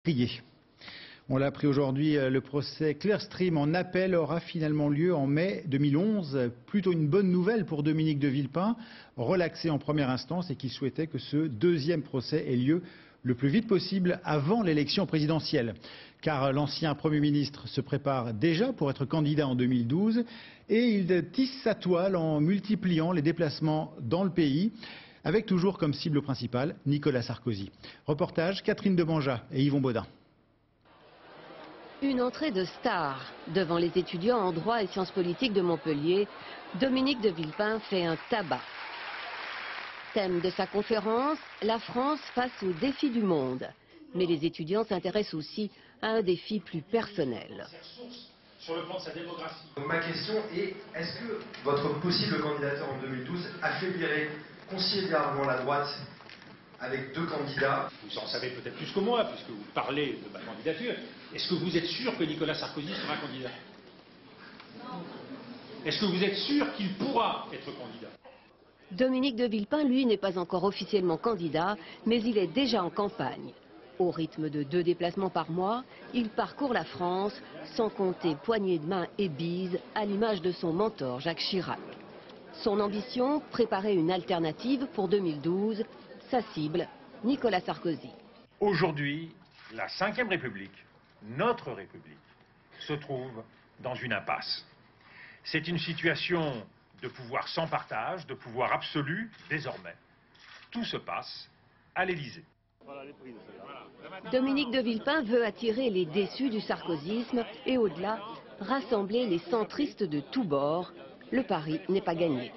Prié. On l'a appris aujourd'hui, le procès Clearstream en appel aura finalement lieu en mai 2011. Plutôt une bonne nouvelle pour Dominique de Villepin, relaxé en première instance et qui souhaitait que ce deuxième procès ait lieu le plus vite possible avant l'élection présidentielle. Car l'ancien Premier ministre se prépare déjà pour être candidat en 2012 et il tisse sa toile en multipliant les déplacements dans le pays, avec toujours comme cible principale Nicolas Sarkozy. Reportage Catherine Debanja et Yvon Baudin. Une entrée de star devant les étudiants en droit et sciences politiques de Montpellier. Dominique de Villepin fait un tabac. Thème de sa conférence, la France face aux défis du monde. Mais les étudiants s'intéressent aussi à un défi plus personnel. Sur le plan de sa démographie. Donc ma question est, est-ce que votre possible candidature en 2012 affaiblirait considérablement la droite avec deux candidats? Vous en savez peut-être plus que moi, puisque vous parlez de ma candidature. Est-ce que vous êtes sûr que Nicolas Sarkozy sera candidat? Est-ce que vous êtes sûr qu'il pourra être candidat? Dominique de Villepin, lui, n'est pas encore officiellement candidat, mais il est déjà en campagne. Au rythme de 2 déplacements par mois, il parcourt la France, sans compter poignées de main et bises, à l'image de son mentor Jacques Chirac. Son ambition, préparer une alternative pour 2012. Sa cible, Nicolas Sarkozy. Aujourd'hui, la Ve République, notre République, se trouve dans une impasse. C'est une situation de pouvoir sans partage, de pouvoir absolu, désormais. Tout se passe à l'Élysée. Dominique de Villepin veut attirer les déçus du sarkozysme et au-delà, rassembler les centristes de tous bords. Le pari n'est pas gagné.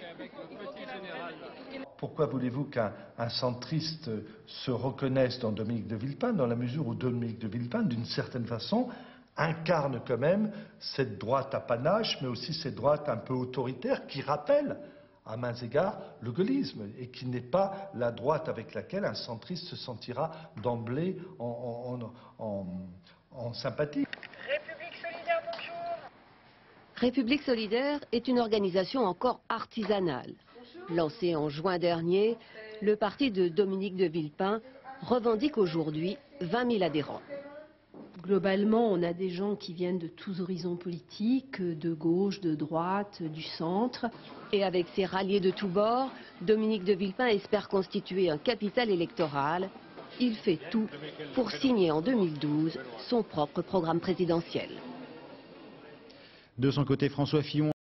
Pourquoi voulez-vous qu'un centriste se reconnaisse dans Dominique de Villepin, dans la mesure où Dominique de Villepin, d'une certaine façon, incarne quand même cette droite à panache, mais aussi cette droite un peu autoritaire qui rappelle à mains égards le gaullisme et qui n'est pas la droite avec laquelle un centriste se sentira d'emblée en sympathie. République solidaire, bonjour. République solidaire est une organisation encore artisanale. Lancé en juin dernier, le parti de Dominique de Villepin revendique aujourd'hui 20 000 adhérents. Globalement, on a des gens qui viennent de tous horizons politiques, de gauche, de droite, du centre. Et avec ses ralliés de tous bords, Dominique de Villepin espère constituer un capital électoral. Il fait tout pour signer en 2012 son propre programme présidentiel. De son côté, François Fillon